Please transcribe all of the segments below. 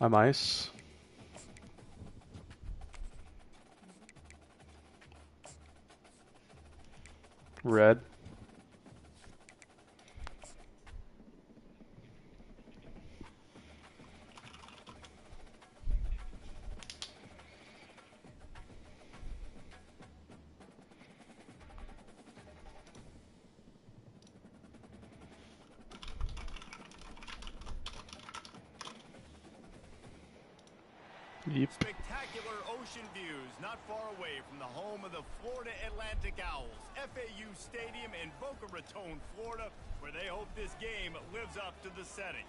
I'm ice. Red. Yep. Spectacular ocean views not far away from the home of the Florida Atlantic Owls, FAU Stadium in Boca Raton, Florida, where they hope this game lives up to the setting.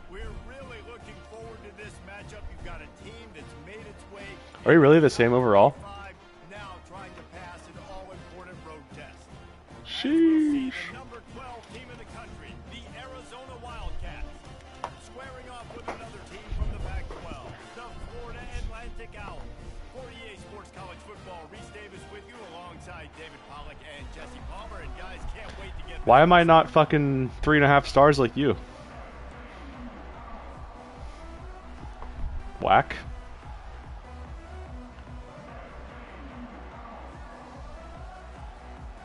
We're really looking forward to this matchup. You've got a team that's made its way. Are we really the same overall? Now trying to pass an all-important road test. Sheesh. The number 12 team in the country, the Arizona Wildcats, squaring off with another team from the Pac-12, the Florida Atlantic Owls. 48 Sports College Football, Reese Davis with you alongside David Pollack and Jesse Palmer. And guys, can't wait to get. Why am I not fucking 3.5 stars like you? Whack.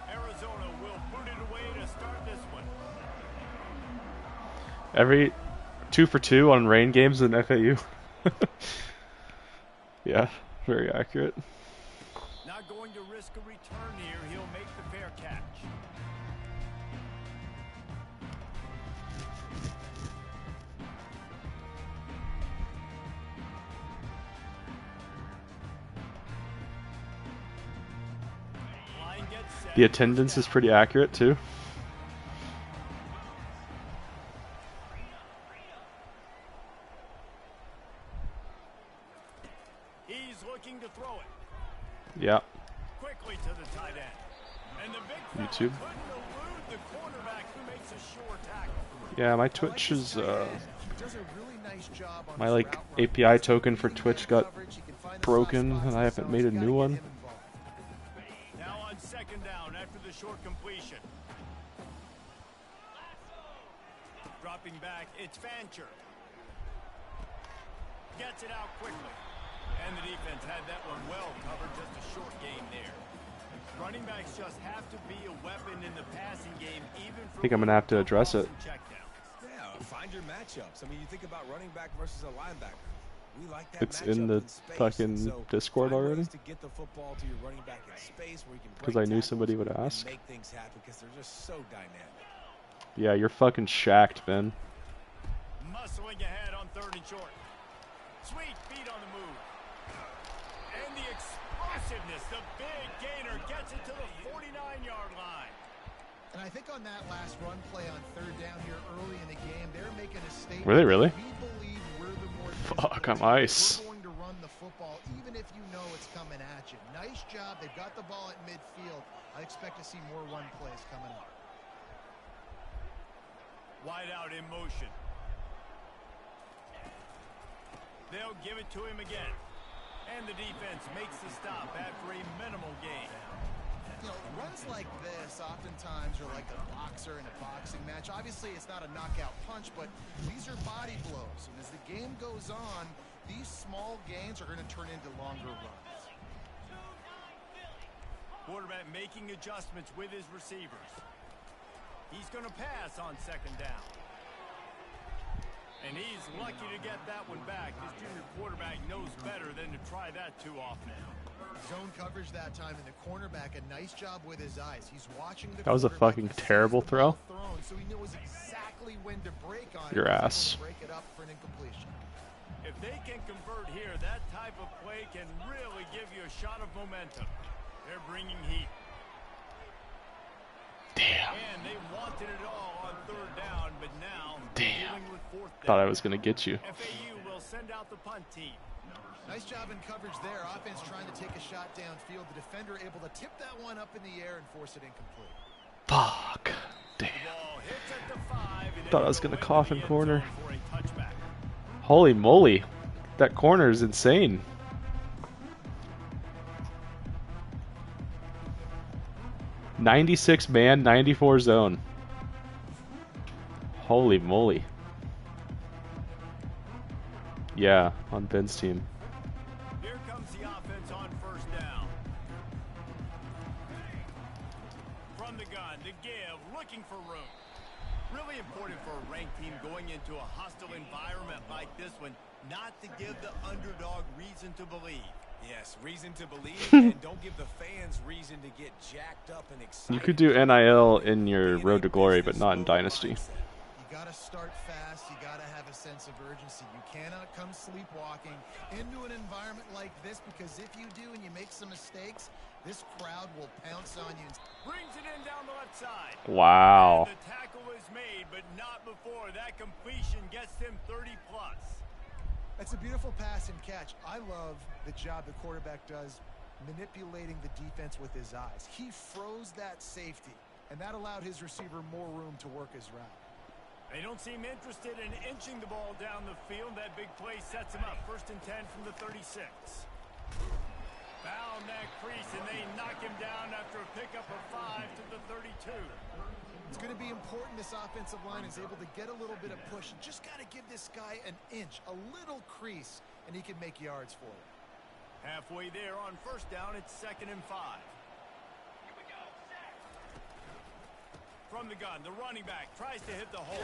Arizona will boot it away to start this one. Every 2 for 2 on rain games in FAU. Yeah, very accurate. Not going to risk a return here. He'll make the fair catch. The attendance is pretty accurate too. He's looking to throw it. Yeah. Quickly to the tight end. And the big YouTube. couldn't elude the quarterback who makes a sure tackle. Yeah, my Twitch is my like API token for Twitch got broken and I haven't made a new one. Now on second down after the short completion. Dropping back, it's Fancher. Gets it out quickly. And the defense had that one well covered, just a short game there. Running backs just have to be a weapon in the passing game, even for I think I'm gonna have to address it. Yeah, find your matchups. I mean, you think about running back versus a linebacker. We like that. It's in the fucking Discord already. Because I knew somebody would ask. Make things happen because they're just so dynamic. Yeah, you're fucking shacked, Ben. Muscling ahead on third and short. Sweet feet on the move. And the explosiveness, the big gainer gets it to the 49-yard line. And I think on that last run play on third down here early in the game, they're making a statement. Were they really? We believe we're the more Fuck, I'm ice. We're going to run the football even if you know it's coming at you. Nice job. They've got the ball at midfield. I expect to see more run plays coming up. Wide out in motion. They'll give it to him again. And the defense makes the stop after a minimal gain. You know, runs like this oftentimes are like a boxer in a boxing match. Obviously, it's not a knockout punch, but these are body blows. And as the game goes on, these small gains are going to turn into longer runs. Quarterback making adjustments with his receivers. He's going to pass on second down. And he's lucky to get that one back. This junior quarterback knows better than to try that too often. Zone coverage that time, and the cornerback a nice job with his eyes. He's watching the That was a fucking terrible throw. So he knows exactly when to break on your ass. Break it up for an incompletion. If they can convert here, that type of play can really give you a shot of momentum. They're bringing heat. Damn. And they wanted it all on third down, but now dealing with fourth down. Thought I was gonna get you. FAU will send out the punt team. Nice job in coverage there. Offense trying to take a shot downfield. The defender able to tip that one up in the air and force it incomplete. Fuck. Damn. Thought I was gonna cough in corner. Holy moly. That corner is insane. '96 man, 94 zone. Holy moly. Yeah, on Ben's team. Here comes the offense on first down. From the gun, to give, looking for room. Really important for a ranked team going into a hostile environment like this one, not to give the underdog reason to believe. Yes, reason to believe, and don't give the fans reason to get jacked up and excited. You could do NIL in your Road to Glory, but not in Dynasty. You got to start fast. You got to have a sense of urgency. You cannot come sleepwalking into an environment like this, because if you do and you make some mistakes, this crowd will pounce on you. Brings it in down the left side. Wow. And the tackle is made, but not before that completion gets him 30+. That's a beautiful pass and catch. I love the job the quarterback does manipulating the defense with his eyes. He froze that safety, and that allowed his receiver more room to work his route. They don't seem interested in inching the ball down the field. That big play sets him up. 1st and 10 from the 36. Found that crease, and they knock him down after a pickup of 5 to the 32. It's going to be important this offensive line is able to get a little bit of push. Just got to give this guy an inch, a little crease, and he can make yards for it. Halfway there on first down, it's 2nd and 5. From the gun, the running back tries to hit the hole.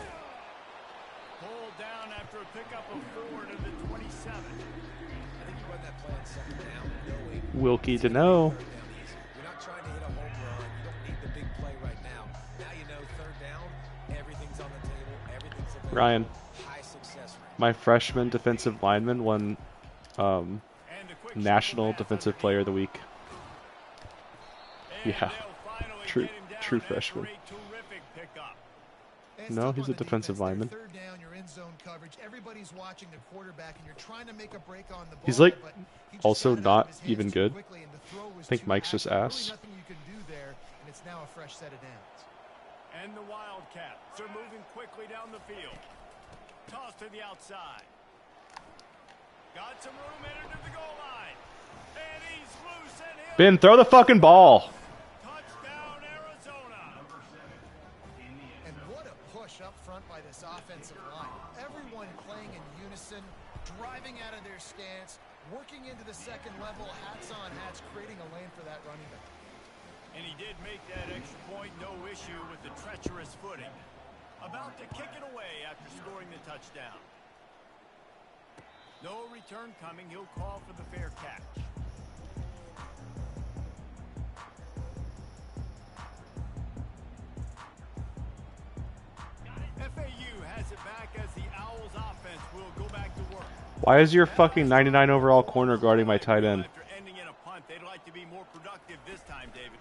Pulled down after a pickup of 4 to the 27. I think you run that play on 2nd down, knowing Wilkie to know. you're not trying to hit a home run. You don't need the big play right now. Now you know 3rd down, everything's on the table, everything's available. Ryan, High success rate. my freshman defensive lineman won And the quick National pass Defensive underneath. Player of the Week. And Yeah, they'll finally true- get him down true after freshman. a terrific pickup. And No, stop he's on a the defensive defense there. lineman. 3rd down, you're in zone coverage. Everybody's watching the quarterback, and you're trying to make a break on the ball. He's, like, but he just also got it out not of his hands even too good. quickly, and the throw was I think too Mike's just accurate. ass. Really nothing you can do there, and it's now a fresh set of downs. And the Wildcats are moving quickly down the field. Toss to the outside. Got some room headed to the goal line. And he's loose and hit. Ben, throw the fucking ball. Touchdown, Arizona. And what a push up front by this offensive line. Everyone playing in unison, driving out of their stance, working into the second level, hats on hats, creating a lane for that running back. And he did make that extra point, no issue with the treacherous footing. About to kick it away after scoring the touchdown. No return coming. He'll call for the fair catch. FAU has it back as the Owls offense will go back to work. Why is your fucking 99 overall corner guarding my tight end? After ending in a punt, they'd like to be more productive this time, David.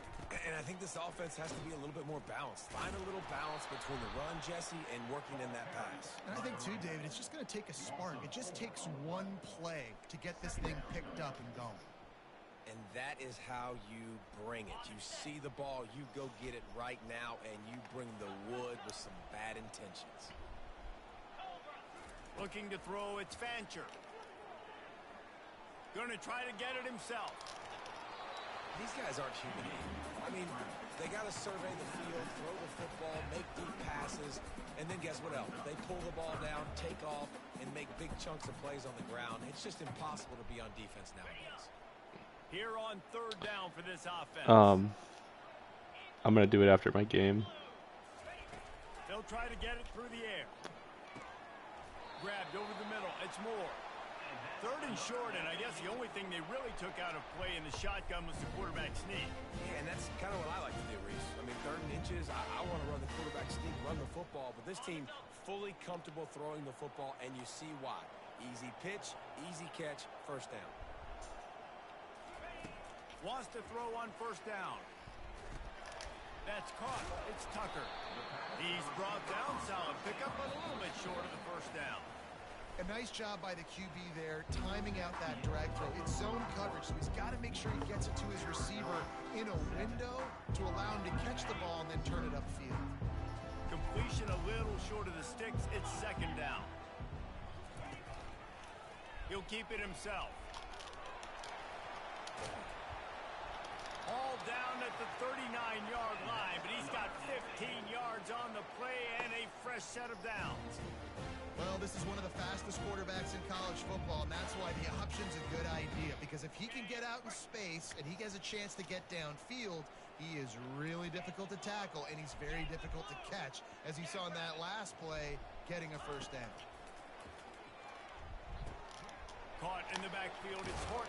And I think this offense has to be a little bit more balanced. Find a little balance between the run, Jesse, and working in that pass. And I think, too, David, it's just going to take a spark. It just takes one play to get this thing picked up and going. And that is how you bring it. You see the ball, you go get it right now, and you bring the wood with some bad intentions. Looking to throw, it's Fancher. Going to try to get it himself. These guys aren't human. I mean, they got to survey the field, throw the football, make deep passes, and then guess what else? They pull the ball down, take off, and make big chunks of plays on the ground. It's just impossible to be on defense nowadays. Here on 3rd down for this offense. I'm gonna do it after my game. They'll try to get it through the air. Grabbed over the middle. It's Moore. 3rd and short, and I guess the only thing they really took out of play in the shotgun was the quarterback sneak. Yeah, and that's kind of what I like to do, Reese. I mean, 3rd and inches, I want to run the quarterback sneak, run the football, but this team fully comfortable throwing the football, and you see why. Easy pitch, easy catch, 1st down. Wants to throw on 1st down. That's caught. It's Tucker. He's brought down. Solid pickup, but a little bit short of the 1st down. A nice job by the QB there, timing out that drag throw. It's zone coverage, so he's got to make sure he gets it to his receiver in a window to allow him to catch the ball and then turn it upfield. Completion a little short of the sticks. It's 2nd down. He'll keep it himself. All down at the 39-yard line, but he's got 15 yards on the play and a fresh set of downs. Well, this is one of the fastest quarterbacks in college football, and that's why the option's a good idea. Because if he can get out in space and he has a chance to get downfield, he is really difficult to tackle, and he's very difficult to catch, as you saw in that last play, getting a first down. Caught in the backfield, it's Horton.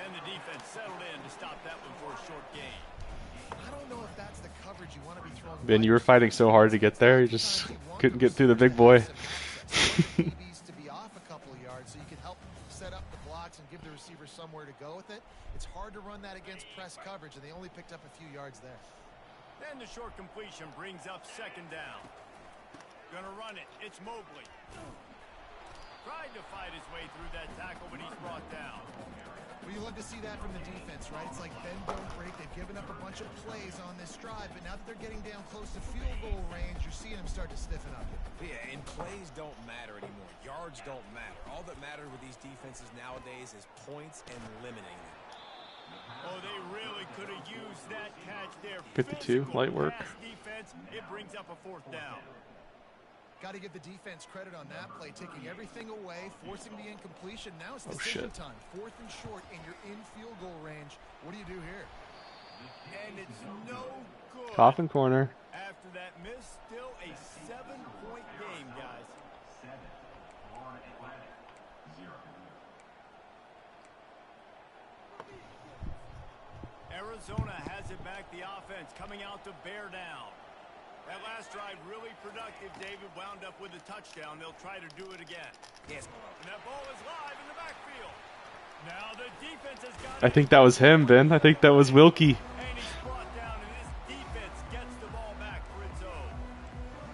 And the defense settled in to stop that one for a short gain. I don't know if that's the coverage you want to be throwing. Ben, you were fighting so hard to get there, you just couldn't get through the big boy. DBs to be off a couple of yards so you can help set up the blocks and give the receiver somewhere to go with it. It's hard to run that against press coverage, and they only picked up a few yards there. And the short completion brings up second down. Gonna run it. It's Mobley. Tried to fight his way through that tackle, but he's brought down. Well, you love to see that from the defense, right? It's like bend, don't break. They've given up a bunch of plays on this drive, but now that they're getting down close to field goal range, you're seeing them start to stiffen up. Yeah, and plays don't matter anymore. Yards don't matter. All that matters with these defenses nowadays is points and limiting them. Oh, they really could have used that catch there. 52, light work. Defense, it brings up a fourth down. Got to give the defense credit on that play, taking everything away, forcing the incompletion. Now it's decision time. 4th and short, and you're in field goal range. What do you do here? And it's no good. Coffin corner. After that miss, still a 7-point game, guys. Arizona has it back. The offense coming out to bear down. That last drive really productive. David wound up with a touchdown. They'll try to do it again. Yes. And that ball is live in the backfield. Now the defense has got I think that was him, Ben. I think that was Wilkie. And he's brought down, and this defense gets the ball back for its own.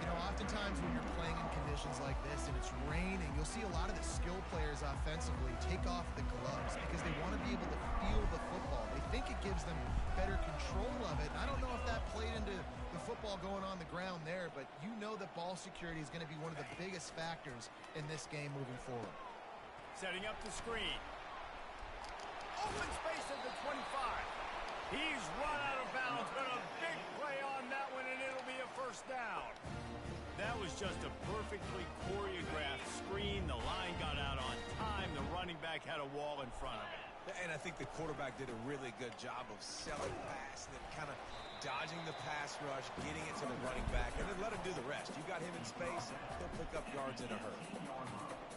You know, oftentimes when you're playing in conditions like this and it's raining, you'll see a lot of the skill players offensively take off the gloves because they want to be able to feel the football. They think it gives them better control of it. And I don't know if that played into the football going on the ground there, but you know that ball security is going to be one of the biggest factors in this game moving forward. Setting up the screen. Open space at the 25. He's run out of bounds, but a big play on that one, and it'll be a first down. That was just a perfectly choreographed screen. The line got out on time. The running back had a wall in front of it. And I think the quarterback did a really good job of selling pass and then kind of dodging the pass rush, getting it to the running back, and then let him do the rest. You got him in space, he'll pick up yards in a hurry.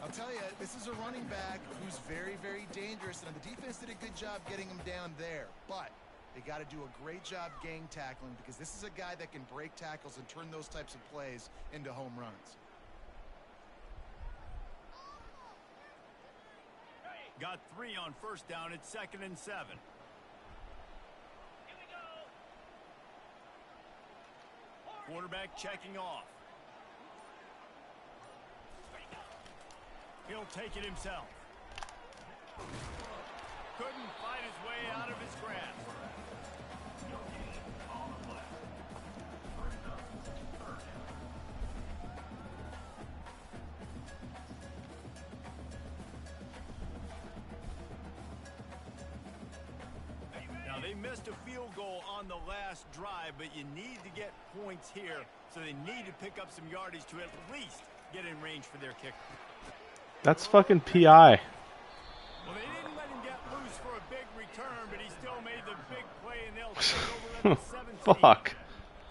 I'll tell you, this is a running back who's very, very dangerous, and the defense did a good job getting him down there. But they got to do a great job gang tackling because this is a guy that can break tackles and turn those types of plays into home runs. Got 3 on first down. It's 2nd and 7. Quarterback checking off. He'll take it himself. Couldn't fight his way out of his grasp. Now, they missed a field goal on the last drive, but you need to get points here, so they need to pick up some yardage to at least get in range for their kicker. That's fucking PI. Well, they didn't let him get loose for a big return, but he still made the big play, and they'll take over at the 17. Fuck.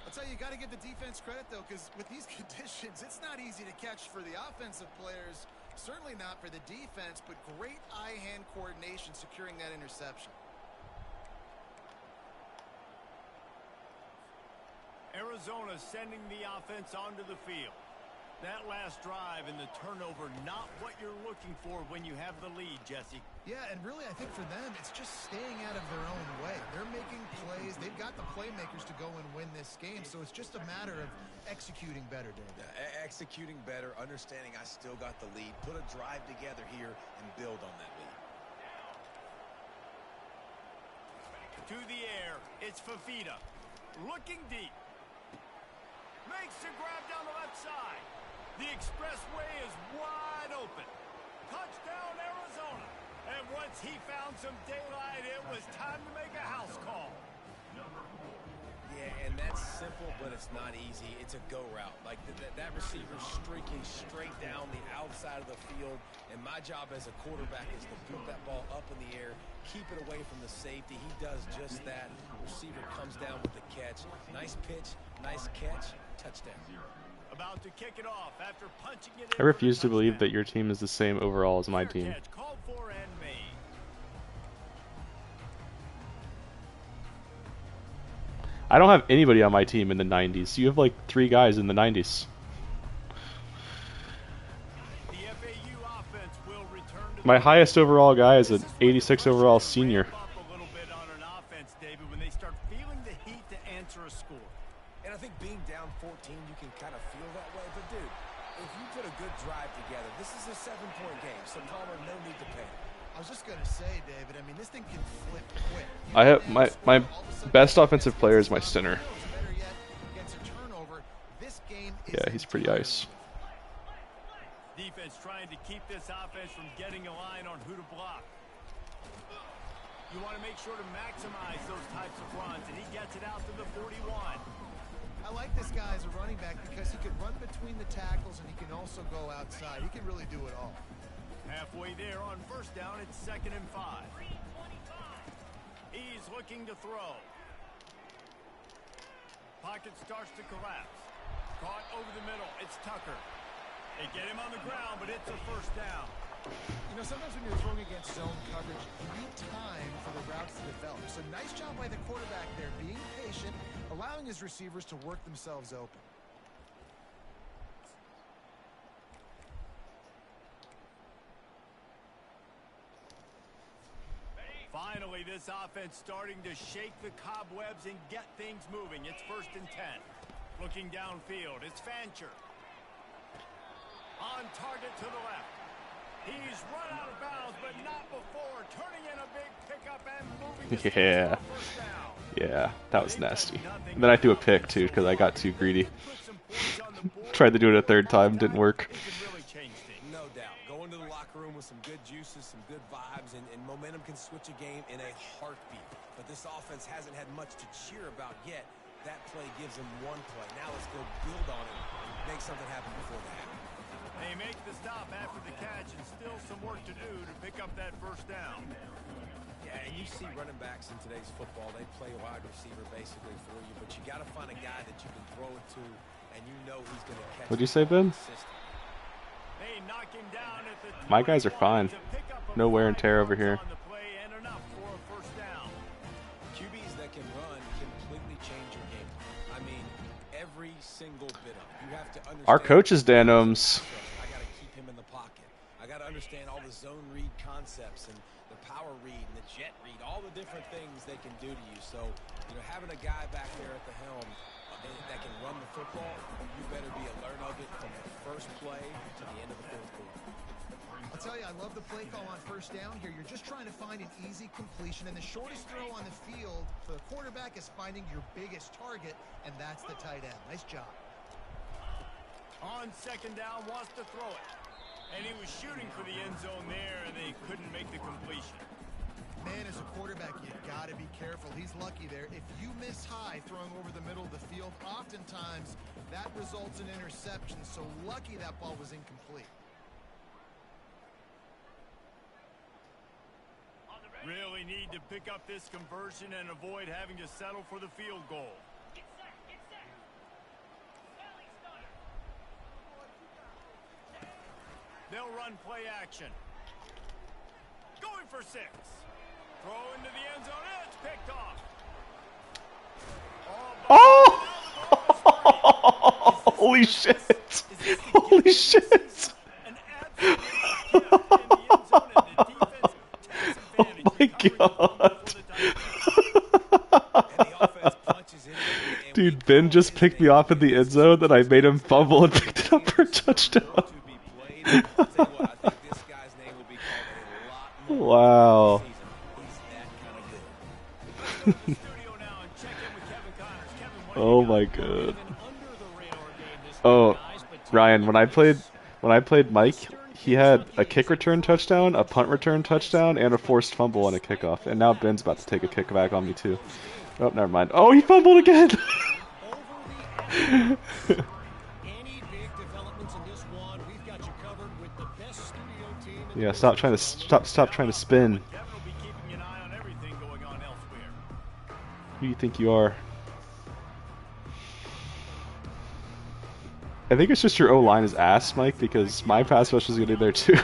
I'll tell you, you got to give the defense credit, though, because with these conditions, it's not easy to catch for the offensive players, certainly not for the defense, but great eye-hand coordination securing that interception. Arizona sending the offense onto the field. That last drive and the turnover, not what you're looking for when you have the lead, Jesse. Yeah, and really, I think for them, it's just staying out of their own way. They're making plays. They've got the playmakers to go and win this game, so it's just a matter of executing better, David. Executing better, understanding I still got the lead, put a drive together here, and build on that lead. To the air, it's Fafita. Looking deep. Makes the grab down the left side. The expressway is wide open. Touchdown, Arizona. And once he found some daylight, it was time to make a house call. Yeah, and that's simple, but it's not easy. It's a go route. Like that receiver's streaking straight down the outside of the field, and my job as a quarterback is to boot that ball up in the air, keep it away from the safety. He does just that. Receiver comes down with the catch. Nice pitch, nice catch, touchdown. About to kick it off after punching it in. I refuse to believe that your team is the same overall as my Fair team. catch called for and made. I don't have anybody on my team in the 90s. You have like 3 guys in the 90s. The FAU offense will return to My highest overall guy is an 86 overall senior. ramp up a little bit on an offense, David, when they start feeling the heat to answer a score. And I think being down 14, you can kind of feel that way. But, dude, if you put a good drive together, this is a 7-point game, so Palmer, no need to panic. I was just going to say, David, I mean, this thing can flip quick. I have my best offensive player is my center. Better yet, gets a turnover. This game is Yeah, he's pretty ice. Defense trying to keep this offense from getting a line on who to block. You want to make sure to maximize those types of runs, and he gets it out to the 41. I like this guy as a running back because he can run between the tackles and he can also go outside. He can really do it all. Halfway there on first down, it's 2nd and 5. He's looking to throw. Pocket starts to collapse. Caught over the middle. It's Tucker. They get him on the ground, but it's a first down. You know, sometimes when you're throwing against zone coverage, you need time for the routes to develop. So nice job by the quarterback there, being patient, allowing his receivers to work themselves open. Finally, this offense starting to shake the cobwebs and get things moving. It's 1st and 10. Looking downfield, it's Fancher. On target to the left. He's run out of bounds, but not before. Turning in a big pickup and moving to Yeah. first down. Yeah, that was nasty. And then I threw a pick too because I got too greedy. Tried to do it a 3rd time, didn't work. It can really change things. No doubt. Go into the locker room with some good juices, some good vibes, and momentum can switch a game in a heartbeat. But this offense hasn't had much to cheer about yet. That play gives them one play. Now let's go build on it and make something happen before they happen. They make the stop after the catch and still some work to do to pick up that first down. Yeah, and you see running backs in today's football, they play wide receiver basically for you, but you got to find a guy that you can throw it to, and you know he's going to catch. What'd you say, Ben? They knock him down at the My guys are fine. No wear and tear over here. on the play and enough for a first down. QBs that can run completely change your game. I mean, every single bit of it. You have to understand. Our coach is Dan Ohms. I got to keep him in the pocket. I got to understand all the zone read concepts and the power read and the jet read, all the different things they can do to you. So, you know, having a guy back there at the helm that can run the football, you better be alert of it from the first play to the end of the 4th quarter. I'll tell you, I love the play call on first down here. You're just trying to find an easy completion, and the shortest throw on the field for the quarterback is finding your biggest target, and that's the tight end. Nice job. On 2nd down, wants to throw it. And he was shooting for the end zone there, and they couldn't make the completion. Man, as a quarterback, you got to be careful. He's lucky there. If you miss high throwing over the middle of the field, oftentimes that results in interception. So lucky that ball was incomplete. Really need to pick up this conversion and avoid having to settle for the field goal. They'll run play action. Going for 6. Throw into the end zone. It's picked off. Oh! Holy shit! Holy shit! An absolute gift in the end zone, and the defense takes advantage. Oh my god! Dude, Ben just picked me off in the end zone, then I made him fumble and picked it up for a touchdown. Wow. Oh my god. Oh, Ryan, when I played Mike, he had a kick return touchdown, a punt return touchdown, and a forced fumble on a kickoff. And now Ben's about to take a kickback on me too. Oh, never mind. Oh, he fumbled again. Any big developments in this one, we've got you covered with the best studio team in Yeah, the stop trying to stop trying to spin. Kevin will be keeping an eye on everything going on elsewhere. Who do you think you are? I think it's just your O-line is ass, Mike, because my pass rush is going to be there too.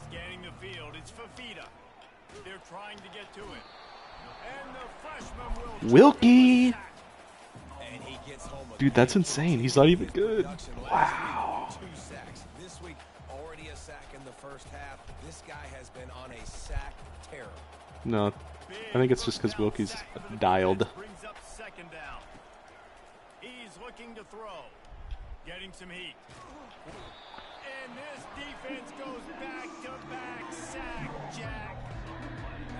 Scanning the field, it's Fafita. They're trying to get to it. And the freshman will Wilkie! And he gets home a Dude, that's big insane. He's not even good. production last Wow. week, 2 sacks. This week, already a sack in the first half. This guy has been on a sack terror. No, I think it's just because Wilkie's dialed. Brings up second down. He's looking to throw. Getting some heat. And this defense goes back-to-back sack, Jack.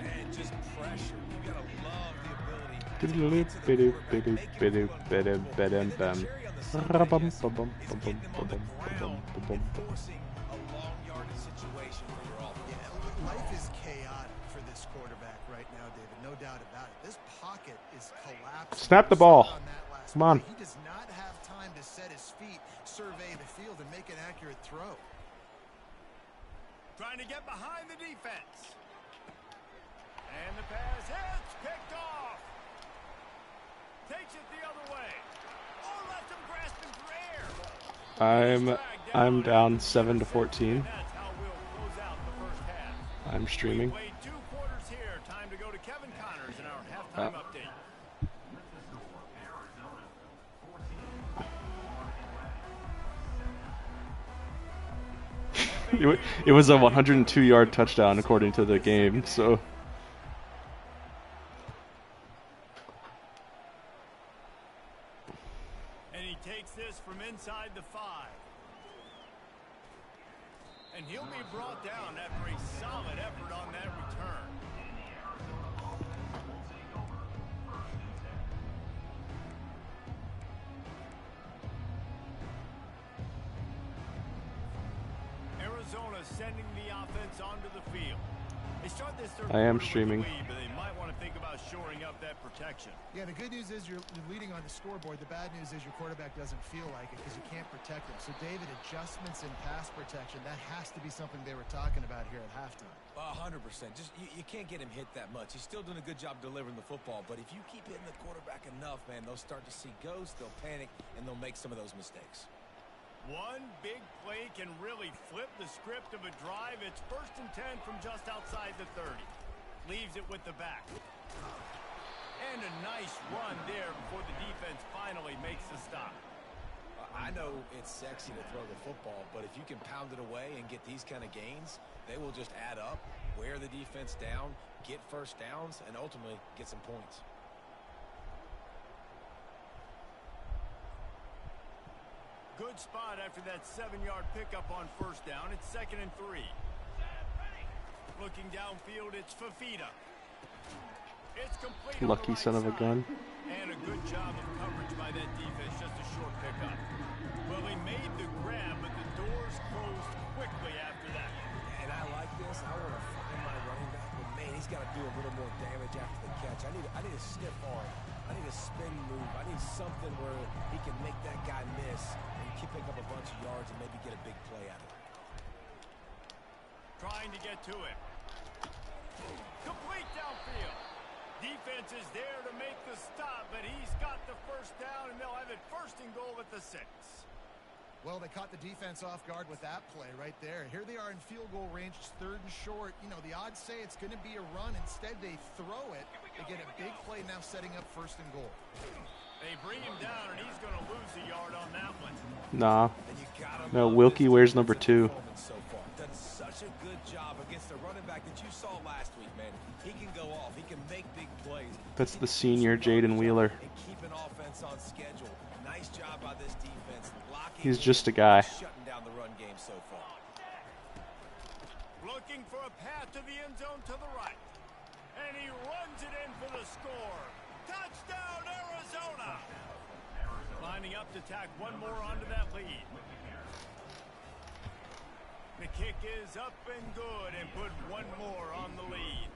And just pressure. You gotta love the ability to get to the quarterback, make him feel uncomfortable. And the cherry on the Sunday, I guess, is getting him on the ground and forcing a long yardage situation for your offense. Yeah, life is chaotic for this quarterback right now, David. No doubt about it. This pocket is collapsing. Snap the ball. Come on. He does not have time to set his feet, survey the field, and make an accurate throw. Trying to get behind the defense. And the pass hits, picked off. Takes it the other way. Oh, left him grasping for air. I'm down 7-14. That's how we'll close out the first half. I'm streaming. Played 2 quarters here. Time to go to Kevin Connors in our halftime update. It was a 102-yard touchdown according to the game, so. And he takes this from inside the 5. And he'll be brought down after a solid effort on that return. Arizona sending the offense onto the field. They start this third I am quarter with the streaming. lead, but they might want to think about shoring up that protection. Yeah, the good news is you're leading on the scoreboard. The bad news is your quarterback doesn't feel like it because you can't protect him. So, David, adjustments in pass protection, that has to be something they were talking about here at halftime. 100%. Just you can't get him hit that much. He's still doing a good job delivering the football, but if you keep hitting the quarterback enough, man, they'll start to see ghosts, they'll panic, and they'll make some of those mistakes. One big play can really flip the script of a drive. It's 1st and 10 from just outside the 30. Leaves it with the back. And a nice run there before the defense finally makes the stop. I know it's sexy to throw the football, but if you can pound it away and get these kind of gains, they will just add up, wear the defense down, get first downs, and ultimately get some points. Good spot after that 7-yard pickup on 1st down. It's 2nd and 3. Looking downfield, it's Fafita. It's complete. Lucky on the right son of a side. gun. And a good job of coverage by that defense. Just a short pickup. Well, they made the grab, but the doors closed quickly after that. And I like this. I want to find my running back, but man, he's got to do a little more damage after the catch. I need a stiff arm. I need a spin move. I need something where he can make that guy miss and pick up a bunch of yards and maybe get a big play out of it. Trying to get to it. Complete downfield. Defense is there to make the stop, but he's got the 1st down, and they'll have it 1st and goal at the 6. Well, they caught the defense off guard with that play right there. Here they are in field goal range, 3rd and short. You know, the odds say it's going to be a run. Instead, they throw it. They get a big play now setting up 1st and goal. They bring him down, and he's going to lose a yard on that one. Nah. And you gotta No, love Wilkie this wears number defensive 2. performance so far. Done such a good job against the running back that you saw last week, man. He can go off. He can make big plays. That's the senior Jaden Wheeler. And keep an offense on schedule. Nice job by this defense. Blocking He's just a guy. shutting down the run game so far. Looking for a path to the end zone to the right. And he runs it in for the score. Touchdown, Arizona! Lining up to tack one more onto that lead. The kick is up and good and put one more on the lead.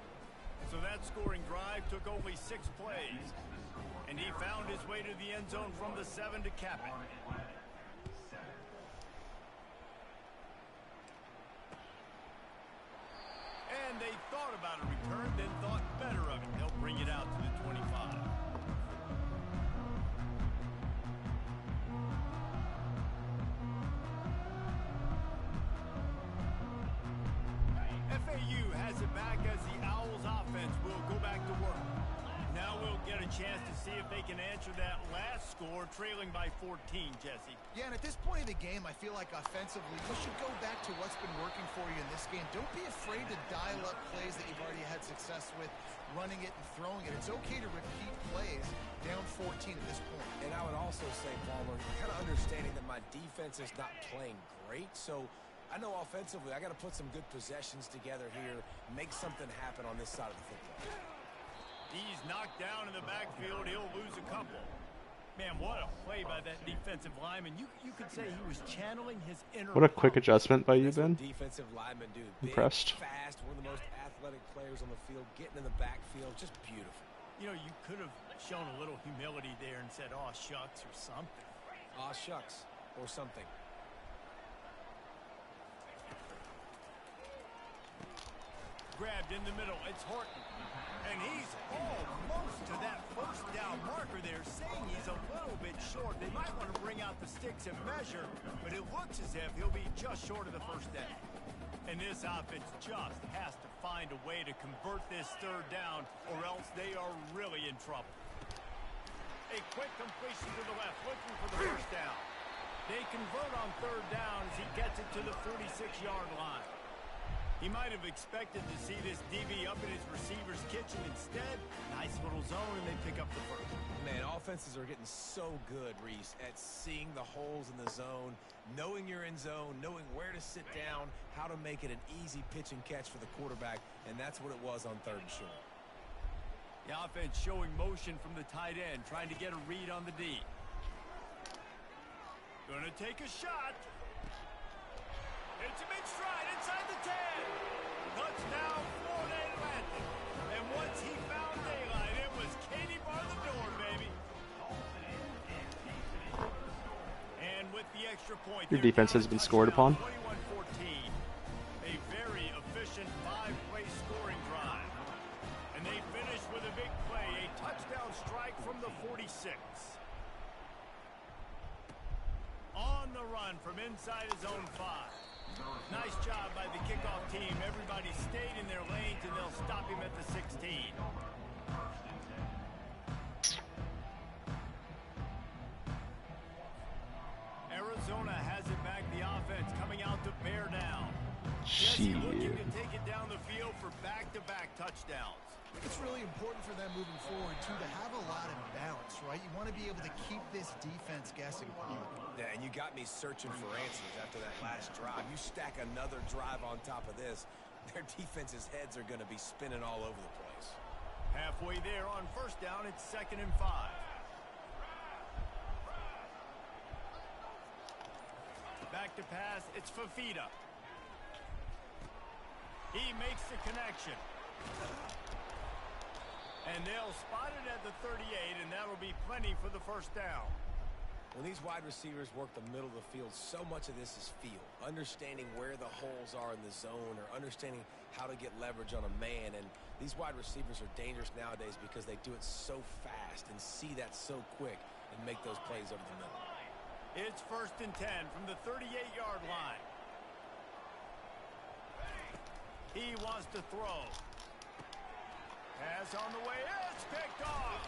So that scoring drive took only 6 plays. And he found his way to the end zone from the 7 to cap it. And they thought about a return, then thought better of it. They'll bring it out to the 25. FAU has it back as the Owls offense will go back to work. Now we'll get a chance to see if they can answer that last score, trailing by 14, Jesse. Yeah, and at this point of the game, I feel like offensively, you should go back to what's been working for you in this game. Don't be afraid to dial up plays that you've already had success with, running it and throwing it. It's okay to repeat plays down 14 at this point. And I would also say, Palmer, kind of understanding that my defense is not playing great, so I know offensively I got to put some good possessions together here, make something happen on this side of the football. He's knocked down in the backfield. He'll lose a couple. Man, what a play by that defensive lineman. You could say he was channeling his inner. What a quick adjustment by you, That's what Ben. defensive linemen do. Big, Impressed. fast, one of the most athletic players on the field, getting in the backfield, just beautiful. You know, you could have shown a little humility there and said, "Aw, shucks," or something. Aw, shucks, or something. Grabbed in the middle. It's Horton. And he's almost to that first down marker there, saying he's a little bit short. They might want to bring out the sticks and measure, but it looks as if he'll be just short of the first down. And this offense just has to find a way to convert this third down, or else they are really in trouble. A quick completion to the left, looking for the first down. They convert on third down as he gets it to the 46-yard line. He might have expected to see this DB up in his receiver's kitchen. Instead, nice little zone, and they pick up the first. Man, offenses are getting so good, Reese, at seeing the holes in the zone, knowing you're in zone, knowing where to sit down, how to make it an easy pitch and catch for the quarterback, and that's what it was on third and short. The offense showing motion from the tight end, trying to get a read on the D. Gonna take a shot. It's a mid-stride inside the 10. Touchdown, Florida Atlantic. And once he found daylight, it was Katie bar the door, baby. And with the extra point, Your defense has been scored upon. 21-14. A very efficient 5-play scoring drive. And they finish with a big play, a touchdown strike from the 46. On the run from inside his own 5. Nice job by the kickoff team. Everybody stayed in their lanes, and they'll stop him at the 16. Arizona has it back. The offense coming out to bear down. Jesse looking to take it down the field for back-to-back touchdowns. It's really important for them moving forward, too, to have a lot of balance, right? You want to be able to keep this defense guessing. Yeah, and you got me searching for answers after that last drive. You stack another drive on top of this, their defense's heads are going to be spinning all over the place. Halfway there on first down, it's 2nd and 5. Back to pass, it's Fafita. He makes the connection. And they'll spot it at the 38, and that'll be plenty for the first down. When these wide receivers work the middle of the field, so much of this is feel. Understanding where the holes are in the zone, or understanding how to get leverage on a man. And these wide receivers are dangerous nowadays because they do it so fast and see that so quick and make those plays over the middle. It's 1st and 10 from the 38-yard line. He wants to throw. Pass on the way. It's picked off.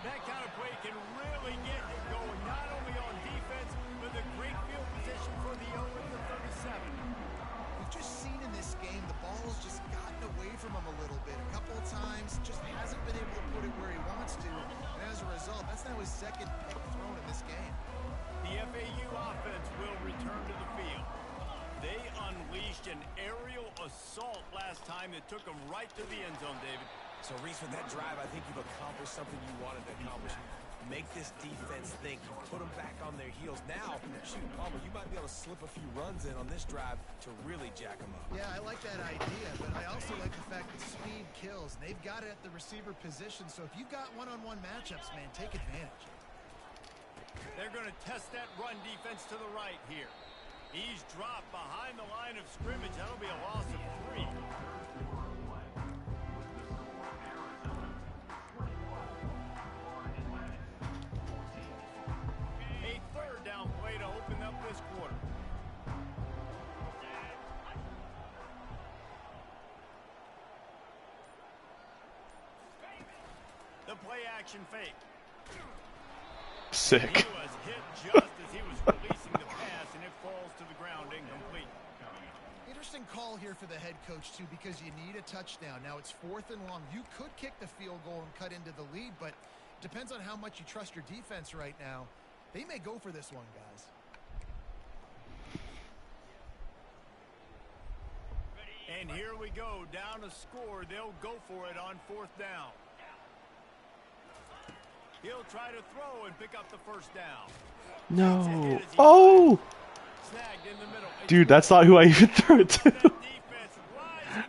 That kind of play can really get you going, not only on defense, but the great field position for the 0 and the 37. We've just seen in this game the ball's just gotten away from him a little bit. A couple of times, just hasn't been able to put it where he wants to. And as a result, that's now his 2nd pick thrown in this game. The FAU offense will return to the field. They unleashed an aerial assault last time that took them right to the end zone, David. So, Reese, with that drive, I think you've accomplished something you wanted to accomplish. make this defense think. You put them back on their heels. Now, shoot, Palmer, you might be able to slip a few runs in on this drive to really jack them up. Yeah, I like that idea, but I also like the fact that speed kills. They've got it at the receiver position, so if you've got one-on-one matchups, man, take advantage. They're going to test that run defense to the right here. He's dropped behind the line of scrimmage. That'll be a loss of 3. A third down play to open up this quarter. The play action fake. Sick. He was hit just as he was releasing the pass, and it falls to the ground incomplete. Interesting call here for the head coach, too, because you need a touchdown. Now it's 4th and long. You could kick the field goal and cut into the lead, but it depends on how much you trust your defense right now. They may go for this one, guys. And here we go, down a score. They'll go for it on 4th down. He'll try to throw and pick up the first down. No. Oh! Snagged in the middle. Dude, that's not who I even threw it to.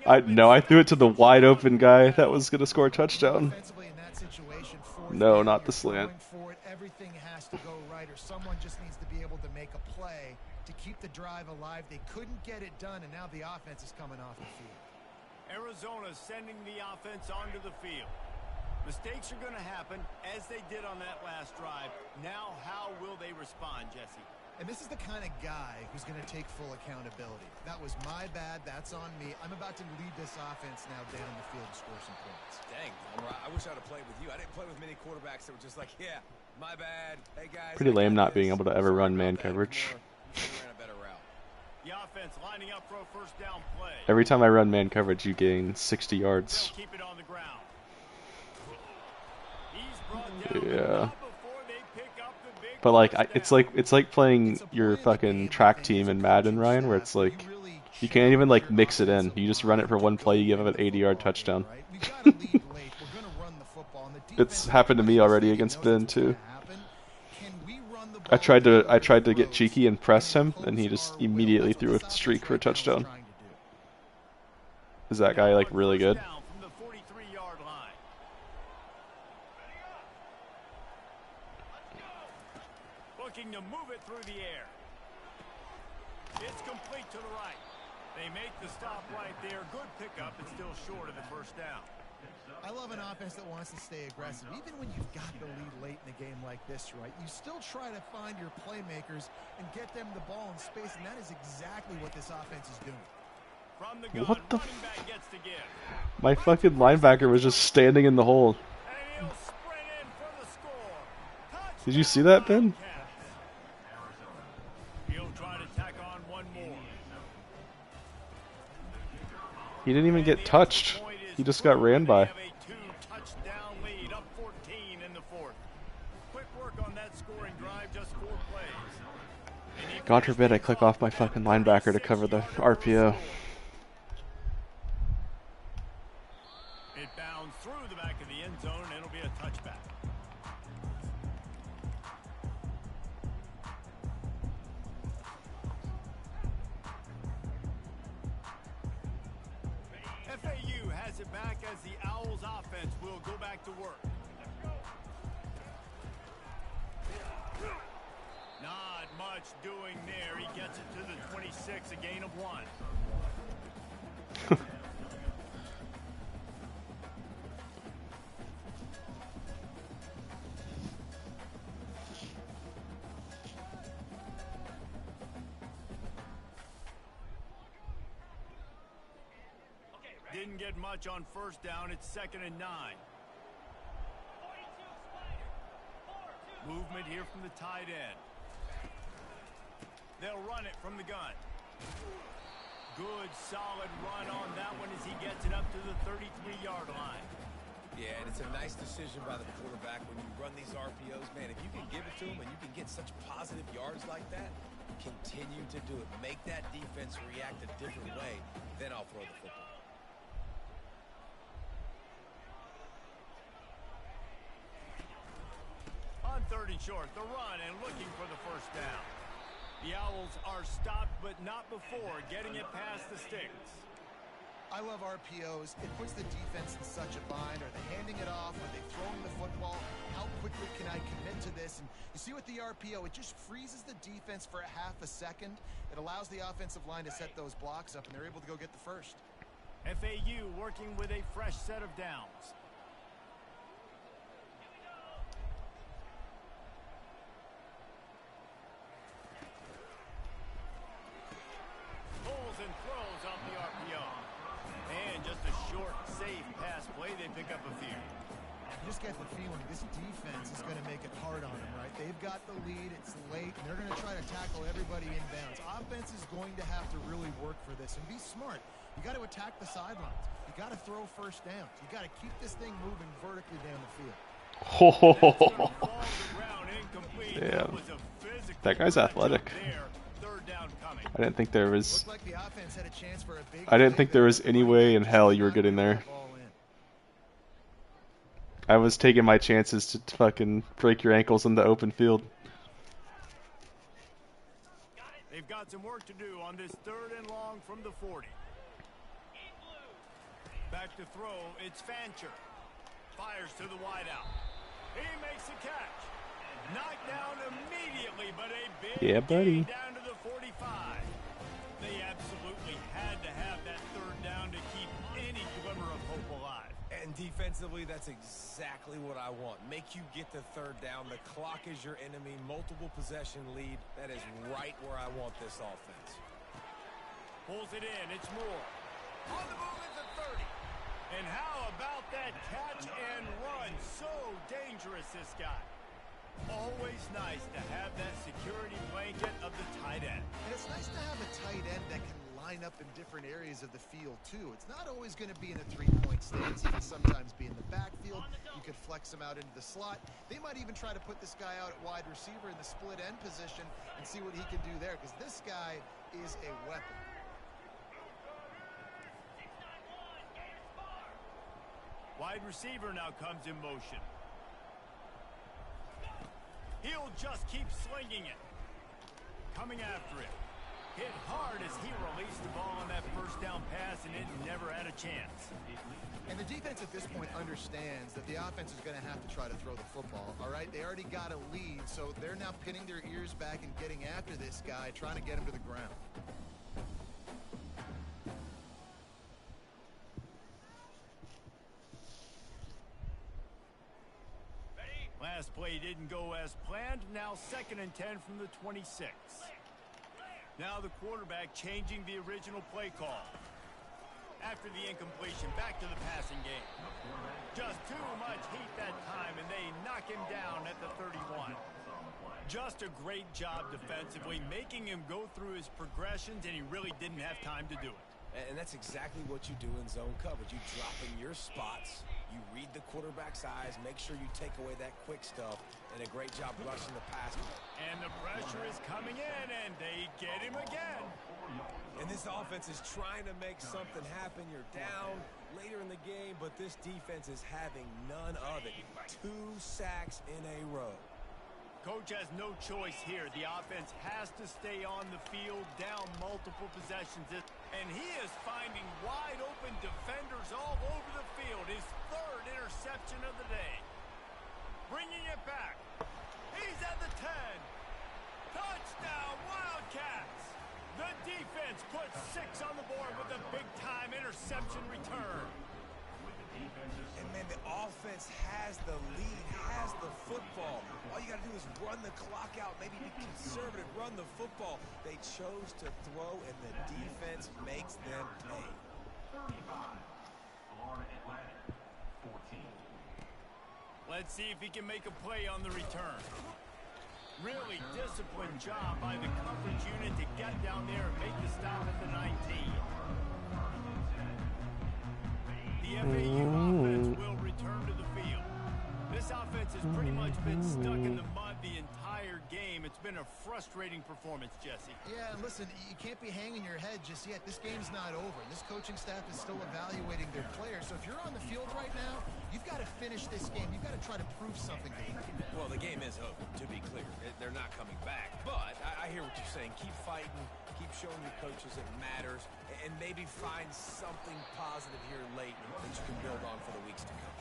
I threw it to the wide open guy that was going to score a touchdown. Offensively in that situation, No, not the slant. Everything has to go right, or someone just needs to be able to make a play to keep the drive alive. They couldn't get it done, and now the offense is coming off the field. Arizona sending the offense onto the field. Mistakes are going to happen, as they did on that last drive. Now, how will they respond, Jesse? And this is the kind of guy who's going to take full accountability. That was my bad. That's on me. I'm about to lead this offense now down the field to score some points. Dang, Palmer, I wish I'd have played with you. I didn't play with many quarterbacks that were just like, yeah, my bad. Hey, guys. Pretty lame not being able to ever run man coverage. Ran a better route. The offense lining up for a first down play. Every time I run man coverage, you gain 60 yards. They'll keep it on the ground. He's brought down Yeah. before they pick up the big But like, first down. it's like playing your fucking track team in Madden, Ryan, where it's like you can't even like mix it in. You just run it for one play, you give up an 80-yard touchdown. It's happened to me already against Ben too. I tried to get cheeky and press him, and he just immediately threw a streak for a touchdown. Is that guy like really good? Down from the 43-yard line. Looking to move it through the air. It's complete to the right. They make the stop right there. Good pickup, and still short of the first down. I love an offense that wants to stay aggressive. Even when you've got the lead late in a game like this, right, you still try to find your playmakers and get them the ball in space, and that is exactly what this offense is doing. From the gun, What the running back gets to give. My fucking linebacker was just standing in the hole. And he'll sprint in for the score. Touchdown, Did you see that, Ben? Wildcats. He'll try to tack on one more. He didn't even get touched. He just got ran by. They have a 2-touchdown lead, up 14 in the 4th. Quick work on that scoring drive, just 4 plays. God forbid I click off my fucking linebacker to cover the RPO. It bounds through the back of the end zone, and it'll be a touchback. FAU has it back as the Owls offense will go back to work. Not much doing there. He gets it to the 26, a gain of 1. Didn't get much on first down. It's 2nd and 9. Movement here from the tight end. They'll run it from the gun. Good, solid run on that one as he gets it up to the 33-yard line. Yeah, and it's a nice decision by the quarterback when you run these RPOs. Man, if you can give it to him and you can get such positive yards like that, continue to do it. Make that defense react a different way, then I'll throw the football. short, the run, and looking for the first down. The Owls are stopped, but not before getting it past the sticks. I love RPOs. It puts the defense in such a bind. Are they handing it off? Are they throwing the football? How quickly can I commit to this? And you see with the RPO, it just freezes the defense for a half a second. It allows the offensive line to set those blocks up, and they're able to go get the first. FAU working with a fresh set of downs. Pulls and throws off the RPO. And just a short, safe pass play. They pick up a few. You just get the feeling this defense is going to make it hard on them, right? They've got the lead. It's late, and they're going to try to tackle everybody inbounds. Offense is going to have to really work for this and be smart. You got to attack the sidelines. You got to throw first downs. You got to keep this thing moving vertically down the field. Damn. That guy's athletic. I didn't think there was. I didn't think there was any way in hell you were getting there. I was taking my chances to fucking break your ankles in the open field. They've got some work to do on this 3rd and long from the 40. Back to throw, it's Fancher. Fires to the wideout. He makes the catch. Knocked down immediately, but a big gain down to the 45. They absolutely had to have that 3rd down to keep any glimmer of hope alive. And defensively, that's exactly what I want. Make you get the 3rd down. The clock is your enemy. Multiple possession lead. That is right where I want this offense. Pulls it in. It's Moore. On the move at the 30. And how about that catch and run? So dangerous, this guy. Always nice to have that security blanket of the tight end. And it's nice to have a tight end that can line up in different areas of the field, too. It's not always going to be in a three-point stance. He can sometimes be in the backfield. You could flex him out into the slot. They might even try to put this guy out at wide receiver in the split end position and see what he can do there, because this guy is a weapon. Wide receiver now comes in motion. He'll just keep slinging it. Coming after it. Hit hard as he released the ball on that first down pass, and it never had a chance. And the defense at this point understands that the offense is going to have to try to throw the football, all right? They already got a lead, so they're now pinning their ears back and getting after this guy, trying to get him to the ground. Last play didn't go as planned. Now 2nd and 10 from the 26. Now the quarterback changing the original play call. After the incompletion, back to the passing game. Just too much heat that time, and they knock him down at the 31. Just a great job defensively, making him go through his progressions, and he really didn't have time to do it. And that's exactly what you do in zone coverage. You drop in your spots, you read the quarterback's eyes, make sure you take away that quick stuff, and a great job rushing the passer. And the pressure is coming in, and they get him again. And this offense is trying to make something happen. You're down later in the game, but this defense is having none of it. 2 sacks in a row. Coach has no choice here. The offense has to stay on the field, down multiple possessions. And he is finding wide open defenders all over the field. His 3rd interception of the day. Bringing it back. He's at the 10. Touchdown, Wildcats. The defense puts 6 on the board with a big-time interception return. And, man, the offense has the lead, has the football. All you got to do is run the clock out, maybe be conservative, run the football. They chose to throw, and the defense makes them pay. 35, Florida Atlantic, 14. Let's see if he can make a play on the return. Really disciplined job by the coverage unit to get down there and make the stop at the 19. The FAU offense will return to the field. This offense has pretty much been stuck in the mud the entire game. It's been a frustrating performance, Jesse. Yeah, and listen, you can't be hanging your head just yet. This game's not over. This coaching staff is still evaluating their players. So if you're on the field right now, you've got to finish this game. You've got to try to prove something to them. Well, the game is over, to be clear. They're not coming back. But I hear what you're saying. Keep fighting. Keep showing your coaches it matters. And maybe find something positive here late that you can build on for the weeks to come.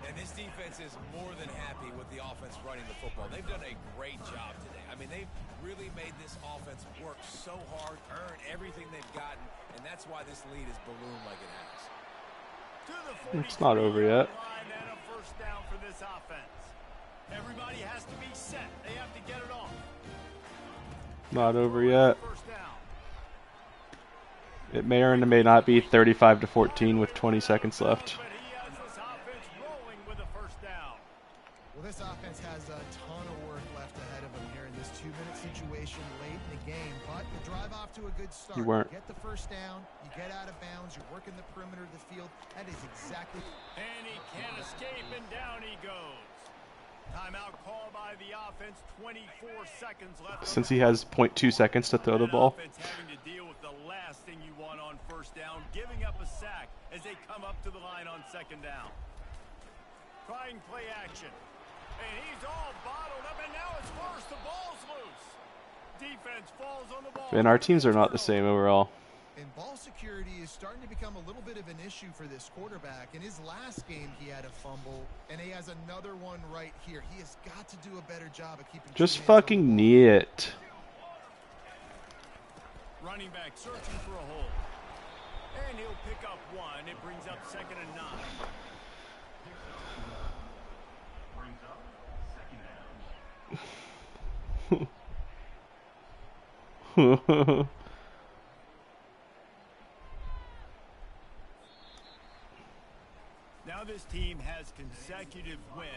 And this defense is more than happy with the offense running the football. They've done a great job today. I mean, they've really made this offense work so hard, earn everything they've gotten, and that's why this lead has ballooned like it has. It's not over yet. And a first down for this offense. Everybody has to be set. They have to get it off. Not over yet. First down. It may or may not be 35 to 14 with 20 seconds left. But he has this offense rolling with a first down. Well, this offense has a ton of work left ahead of them here in this 2-minute situation late in the game. But you drive off to a good start. You weren't. Get the first down. You get out of bounds. You're working the perimeter of the field. That is exactly. And he can't escape, and down he goes. Timeout call by the offense. 24 seconds left. Since he has 0.2 seconds to throw the ball. Offense having to deal with the last thing you want on first down, giving up a sack as they come up to the line on second down. Trying play action. And he's all bottled up, and now it's first. The ball's loose. Defense falls on the ball. And our teams are not the same overall. And ball security is starting to become a little bit of an issue for this quarterback. In his last game, he had a fumble, and he has another one right here. He has got to do a better job of keeping. Just fucking knee it. Running back searching for a hole. And he'll pick up one. It brings up 2nd and 9. Brings up second down. Now this team has consecutive wins.